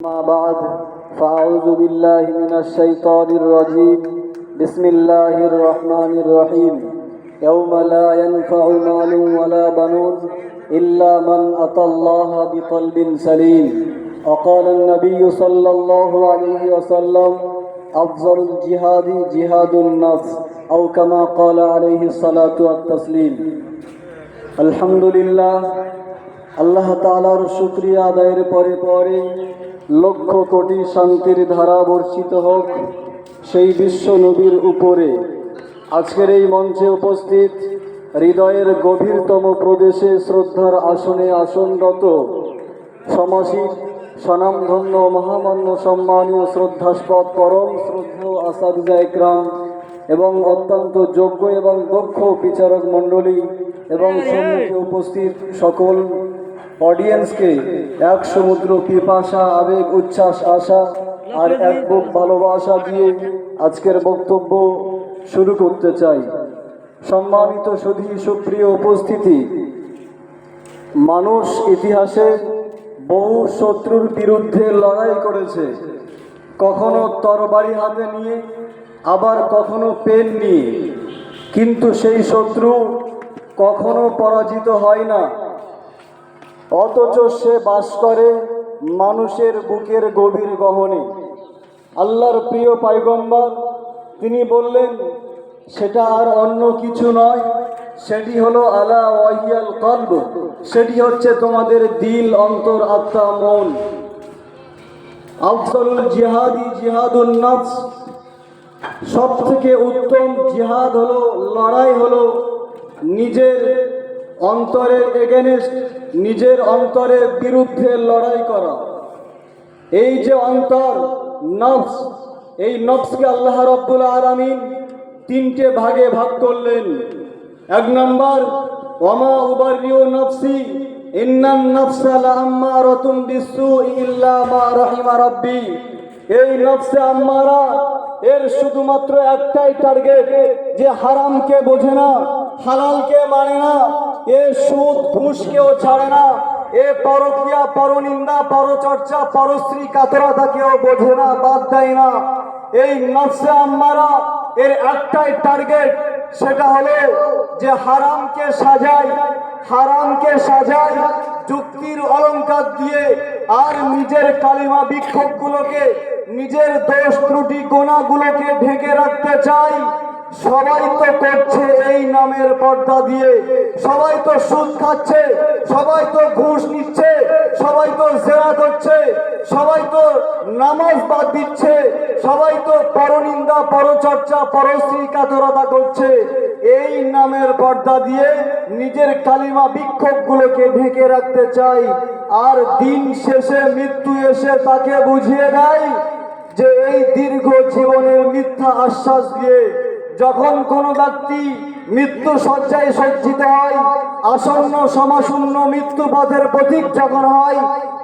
أما بعد فأعوذ بالله من الشيطان الرجيم بسم الله الرحمن الرحيم يوم لا ينفع مال ولا بنون إلا من أتى الله بقلب سليم وقال النبي صلى الله عليه وسلم أفضل الجهاد جهاد النفس أو كما قال عليه الصلاة والتسليم الحمد لله আল্লাহ তাআলার শুকরিয়া আদায়ের পরে পরে লক্ষ কোটি শান্তির ধারা বর্ষিত হোক সেই বিশ্ব নবীর উপরে। আজকের এই মঞ্চে উপস্থিত হৃদয়ের গভীরতম প্রদেশে শ্রদ্ধার আসনে আসনরত সমাসীর স্বনামধন্য মহামান্য সম্মানীয় শ্রদ্ধাস্পদ পরম শ্রদ্ধেয় আসাদিজা ইকরাম এবং অত্যন্ত যোগ্য এবং দক্ষ বিচারক মণ্ডলী এবং সম্মুখে উপস্থিত সকল অডিয়েন্সকে এক সমুদ্র পিপাসা আবেগ উচ্ছ্বাস আশা আর এক বুক ভালোবাসা দিয়ে আজকের বক্তব্য শুরু করতে চাই। সম্মানিত সুধী সুপ্রিয় উপস্থিতি, মানুষ ইতিহাসে বহু শত্রুর বিরুদ্ধে লড়াই করেছে, কখনো তরবারি হাতে নিয়ে আবার কখনো পেন নিয়ে, কিন্তু সেই শত্রু কখনো পরাজিত হয় না। অথচ সে বাস করে মানুষের বুকের গভীর গহনে। আল্লাহর প্রিয় পয়গম্বর তিনি বললেন, সেটা আর অন্য কিছু নয়, সেটি হলো আলা ওয়াহিয়াল কলব, সেটি হচ্ছে তোমাদের দিল, অন্তর, আত্মা, মন। আফজালুল জিহাদি জিহাদুন নফস, সব থেকে উত্তম জিহাদ হলো, লড়াই হলো নিজের অন্তরের এগেনস্ট, নিজের অন্তরের বিরুদ্ধে লড়াই করা। এই যে অন্তর নফস, এই নফসকে আল্লাহ রাব্বুল আলামিন তিনটে ভাগে ভাগ করলেন। এক নম্বর, ওয়ামা উবারিউ নফসি ইন্নান নফসা লাআম্মারাতুন বিসসুই ইল্লা মা রাহিমা রাব্বি। এই নফসে আম্মারা, এর শুধুমাত্র একটাই টার্গেট, যে হারামকে বোঝে না, হালালকে মানে না, এ সুদ ঘুষকেও ছাড়ে না, এ পরকিয়া, পরনিন্দা, পরচর্চা, পরশ্রী কাতরতাকেও বোঝে না, বাদ দেয় না। এই নফসে আম্মারা এর একটাই টার্গেট, সেটা হলো যে হারামকে সাজায়, হারামকে সাজায় যুক্তির অলংকার দিয়ে, আর নিজের কালিমা বিক্ষোভগুলোকে, নিজের দোষ ত্রুটি গোনাগুলোকে ঢেকে রাখতে চাই। সবাই তো করছে এই নামের পর্দা দিয়ে, সবাই তো সুদ খাচ্ছে, সবাই তো ঘুষ নিচ্ছে, সবাই তো জেনা করছে, সবাই তো নামাজ বাদ দিচ্ছে, সবাই তো পরনিন্দা, পরচর্চা, পরশ্রী কাতরতা করছে। এই নামের পর্দা দিয়ে নিজের কালিমা বিক্ষোভগুলোকে ঢেকে রাখতে চাই। আর দিন শেষে মৃত্যু এসে তাকে বুঝিয়ে দেয় যে এই দীর্ঘ জীবনের মিথ্যা আশ্বাস দিয়ে যখন কোনো ব্যক্তি মৃত্যু শয্যায় সজ্জিত হয়, আসন্ন সমাশূন্য মৃত্যু পথের পথিক যখন হয়,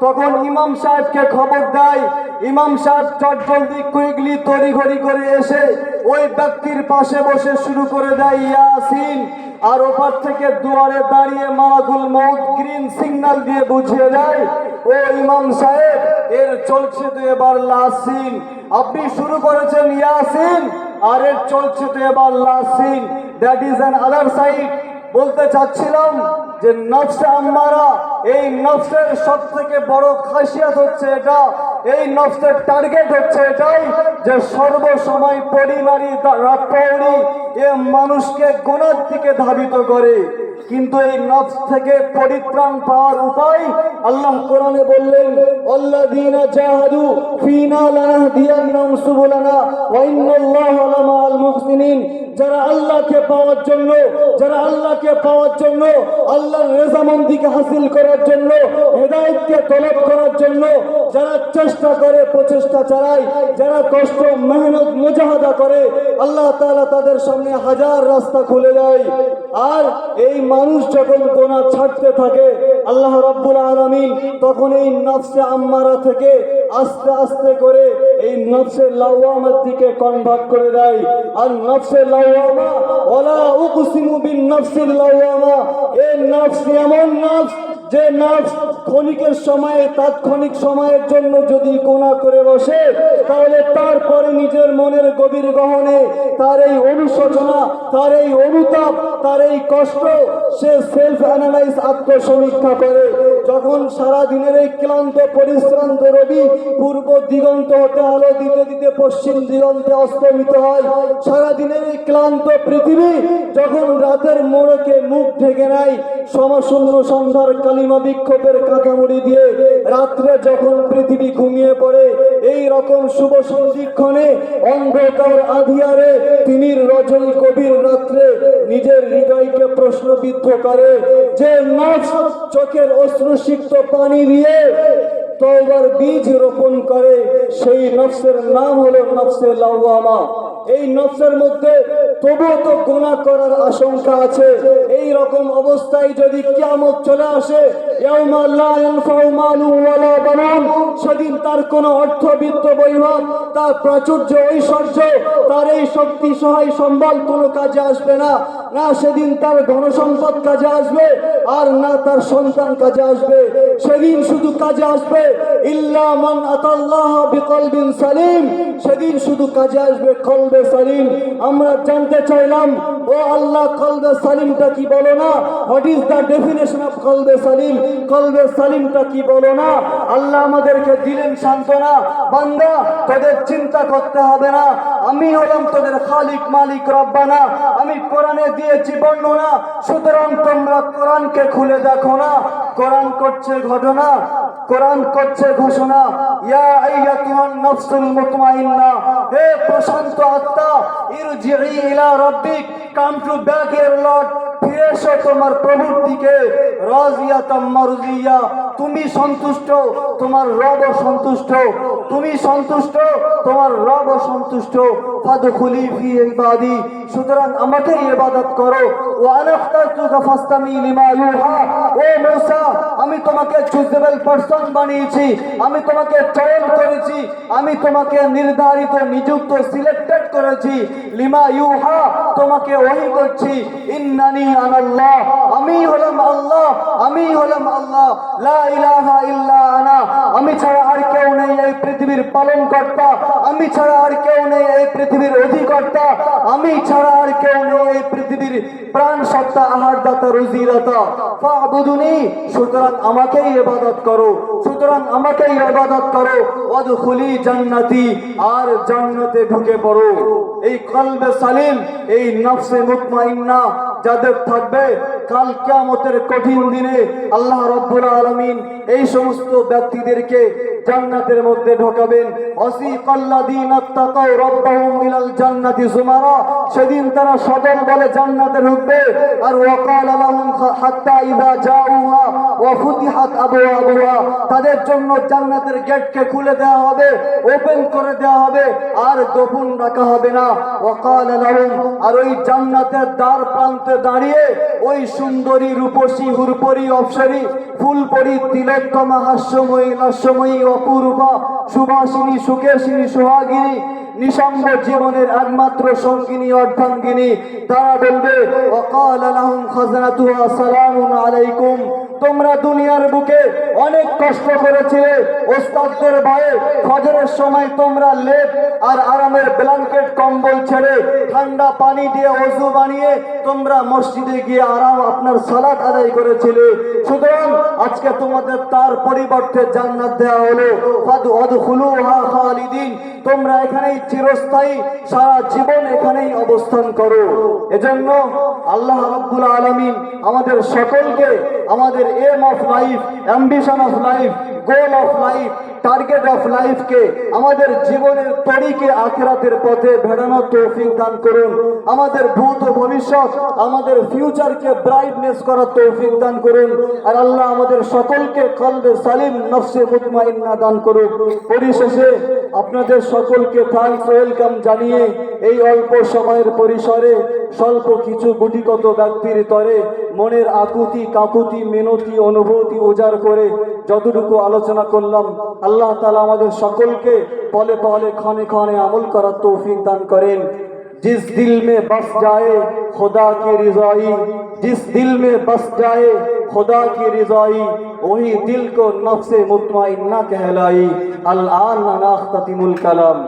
তখন ইমাম সাহেবকে খবর দেয়। ইমাম সাহেব চটজলদি কুইকলি তড়িঘড়ি করে এসে ওই ব্যক্তির পাশে বসে শুরু করে দেয় ইয়াসিন। আর ওপার থেকে দুয়ারে দাঁড়িয়ে মালাকুল মউত গ্রিন সিগন্যাল দিয়ে বুঝিয়ে দেয়, ও ইমাম সাহেব, এর চলছে তো এবার লাসিন। আপনি শুরু করেছেন ইয়াসিন, আর এর চলছে তো এবার লাসিন। That is an other side. বলতে চাচ্ছিলাম যে নফসে আম্মারা, এই নফসের সব থেকে বড় খাসিয়াত হচ্ছে এটা, এই নফসের টার্গেট হচ্ছে এটাই যে সর্বসময় পরিমারি রাত্রি এ মানুষকে গুনার দিকে ধাবিত করে। কিন্তু এই নফস থেকে পরিত্রাণ পাওয়ার উপায় আল্লাহ কোরআনে বললেন, আল্লাযীনা জাহাদু ফীনা লানাহদিয়ান্নাহুম সুবুলানা ওয়া ইন্নাল্লাহা লামাআল মুহসিনিন। যারা আল্লাহকে পাওয়ার জন্য, যারা আল্লাহকে পাওয়ার জন্য, আল্লাহর রেজামন্দিকে হাসিল করার জন্য, হেদায়েতকে তলব করার জন্য যারা চেষ্টা করে, প্রচেষ্টা চালায়, যারা কষ্ট, মেহনত, মুজাহাদা করে, আল্লাহ তাআলা তাদের সামনে হাজার রাস্তা খুলে দেয়। আর এই মানুষ যখন গুনাহ ছাড়তে থাকে, আল্লাহ রাব্বুল আলামিন তখন এই নফসে আম্মারা থেকে আস্তে আস্তে করে এই নফসে লাওয়ামার দিকে কনভার্ট করে দেয়। আর নফসে লাওয়ামা, ওয়ালা উকসিমু বিন নফসিল লাওয়ামা, এই নফস এমন নফস যে নফস ক্ষণিকের সময়ে তাৎক্ষণিক সময়ের জন্য যদি গুনাহ করে বসে, তাহলে তারপরে নিজের মনের গভীর গহনে তার এই অনুশোচনা, তার এই অনুতাপ, তার এই কষ্ট সে সেলফ অ্যানালাইজ, আত্মসমীক্ষা করে। যখন সারা দিনের এই ক্লান্ত পরিশ্রান্ত রবি পূর্ব দিগন্ত হতে আলো দিতে দিতে পশ্চিম দিগন্তে অস্তমিত হয়, সারা দিনের এই ক্লান্ত পৃথিবী যখন রাতের মোড়কে মুখ ঢেকে নেয় সমশূন্য সন্ধ্যার কালিমা বিক্ষোভের কাঁথামুড়ি দিয়ে, রাত্রে যখন পৃথিবী ঘুমিয়ে পড়ে, এই রকম শুভ সন্ধিক্ষণে অন্ধকার আঁধিয়ারে তিমির রজনী গভীর রাত্রে নিজের হৃদয়কে প্রশ্নবিদ্ধ করে যে নফস চোখের অশ্রুসিক্ত পানি দিয়ে তওবার বীজ রোপণ করে, সেই নফসের নাম হলো নফসে লাওয়ামা। এই নফসের মধ্যে তবুও তো গুনাহ করার আশঙ্কা আছে। এই রকম অবস্থায় যদি কিয়ামত চলে আসে, ইয়াউমা লা ইয়ানফাউ মালুন ওয়ালা বানুন, সেদিন তার কোনো অর্থ বিত্ত বৈভব, তার প্রাচুর্য ঐশ্বর্য, তার এই শক্তি সহায় সম্বল কোনো কাজে আসবে না। না সেদিন তার ধনসম্পদ কাজে আসবে, আর না তার সন্তান কাজে আসবে। সেদিন শুধু কাজে আসবে ইল্লা মান আতাল্লাহ বিকলবিন সালিম, সেদিন শুধু কাজে আসবে কলবে সালিম। আমরা জানতে চাইলাম, ও আল্লাহ, কলবে সালিমটা কি বলো না? What is the definition of কলবে সালিম? কলবে সালিমটা কি বলো না? আল্লাহ আমাদেরকে দিলেন সান্ত্বনা, বান্দা তোদের চিন্তা করতে হবে না, আমি হলাম তোদের খালিক মালিক রব্বানা, আমি কোরআনে দিয়েছি বর্ণনা, সুতরাং তোমরা কোরআনকে খুলে দেখো না। কোরআন করছে ঘটনা, কোরআন করছে ঘোষণা, ইয়া আইয়াতুহান নাফসুল মুতমাইন্না, হে প্রশান্ত আত্মা, ইরজিই ইলা রাব্বিক, come to back your lord, ফিরে এসো তোমার প্রভুর দিকে, রাজিয়াতাম মারজিয়া, তুমি সন্তুষ্ট, তোমার রব সন্তুষ্ট, তুমি সন্তুষ্ট, তোমার রব সন্তুষ্ট, ফাদখুলি ফি ইবাদি, সুতরাং আমাকে ইবাদত করো। ওয়া আনাখতারতুকা ফাসতামি লিমা ইউহা, ও মূসা, আমি তোমাকে চুজেবল পারসন বানিয়েছি, আমি তোমাকে চয়ন করেছি, আমি তোমাকে নির্ধারিত নিযুক্ত সিলেক্টেড করেছি, লিমা ইউহা, তোমাকে ওহী করছি, ইন্নানি আনাল্লাহ, আমি হলাম আল্লাহ, আমি হলাম আল্লাহ, লা ইলাহা ইল্লা আনা, আমি ছাড়া আর কেউ নেই এই পৃথিবীর পালনকর্তা, আমি ছাড়া আর কেউ নেই এই পৃথিবীর অধিকর্তা, আমি ছাড়া আর কেউ নেই এই পৃথিবীর প্রাণ সত্তা, আহারদাতা, রুজিদাতা, ফাবুদুনি, সুতরাং আমাকেই ইবাদত করো, সুতরাং আমাকেই ইবাদত করো, ওয়াদখুলি জান্নাতি, আর জান্নাতে ঢুকে পড়ো। এই কলবে সালিম, এই নফসে মুতমাইন্না যাদের থাকবে, কাল কিয়ামতের কঠিন দিনে আল্লাহ রাব্বুল আলামিন এই সমস্ত ব্যক্তিদেরকে জান্নাতের মধ্যে ঢোকাবেন। ওয়াসিকাল্লাযীনা তাকাউ রাব্বাহুম ইলাল জান্নাতি যুমারা, সেদিন তারা সদল বলে জান্নাতে ঢুকবে। আর ওয়াকালা লাহুম হাত্তা ইযা জাউহা ওয়া ফুতিহাত আবওয়াবুহা, তাদের জন্য জান্নাতের গেটকে খুলে দেওয়া হবে, ওপেন করে দেওয়া হবে, আর গোপন রাখা হবে না। ওয়াকালা লাহুম, আর ওই জান্নাতের দ্বার প্রান্তে দাঁড়িয়ে ওই সুন্দরী, রূপসী, হুরপরি, অপ্সরী, ফুলপরি, তিলোত্তমা, হাস্যময়ী, লাস্যময়ী, অপূর্বা, সুভাষিনী, সুকেশিনী, সোহাগিনী, নিঃসঙ্গ জীবনের একমাত্র সঙ্গিনী, অর্ধাঙ্গিনী, তারা বলবে, ওয়াকালা লাহুম খাজানাতুহা সালামুন আলাইকুম, তোমরা দুনিয়ার বুকে অনেক কষ্ট করেছিলে, ওস্তাদদের ভয়ে ফজরের সময় তোমরা লেপ আর আরামের ব্ল্যাঙ্কেট কম্বল ছেড়ে ঠান্ডা পানি দিয়ে ওযু বানিয়ে তোমরা মসজিদে গিয়ে আরাম আপনার সালাত আদায় করেছিলে, সুতরাং আজকে তোমাদের তার পরিবর্তে জান্নাত দেওয়া হলো, ফাদখুলুহা খালিদিন, তোমরা এখানেই চিরস্থায়ী, সারা জীবন এখানেই অবস্থান করো। এজন্য আল্লাহ রাব্বুল আলামিন আমাদের সকলকে আমাদের aim of life, ambition of life, goal of life, target of লাইফকে, আমাদের জীবনের তরিকে আখিরাতের পথে ভেড়ানোর তৌফিক দান করুন। আমাদের ভূত ও ভবিষ্যৎ, আমাদের ফিউচারকে ব্রাইটনেস করার তৌফিক দান করুন। আর আল্লাহ আমাদের সকলকে কলবে সালিম, নফসে মুতমাইন্না দান করুন। পরিশেষে আপনাদের সকলকে থ্যাঙ্কস ওয়েলকাম জানিয়ে এই অল্প সময়ের পরিসরে স্বল্প কিছু গুটিকত ব্যক্তির তরে মনের আকুতি, কাকুতি, মিনতি, অনুভূতি উজাড় করে যতটুকু আলোচনা করলাম, আল্লাহ তাআলা আমাদের সকলকে পলে পলে, ক্ষণে ক্ষণে আমল করার তৌফিক দান করেন। जिस दिल में बस जाए खुदा की रिज़ाई, जिस दिल में बस जाए खुदा की रिज़ाई वही दिल को नफ्स मुतमइन्ना कहलाई। अल आन नाख्ततिमुल कलाम।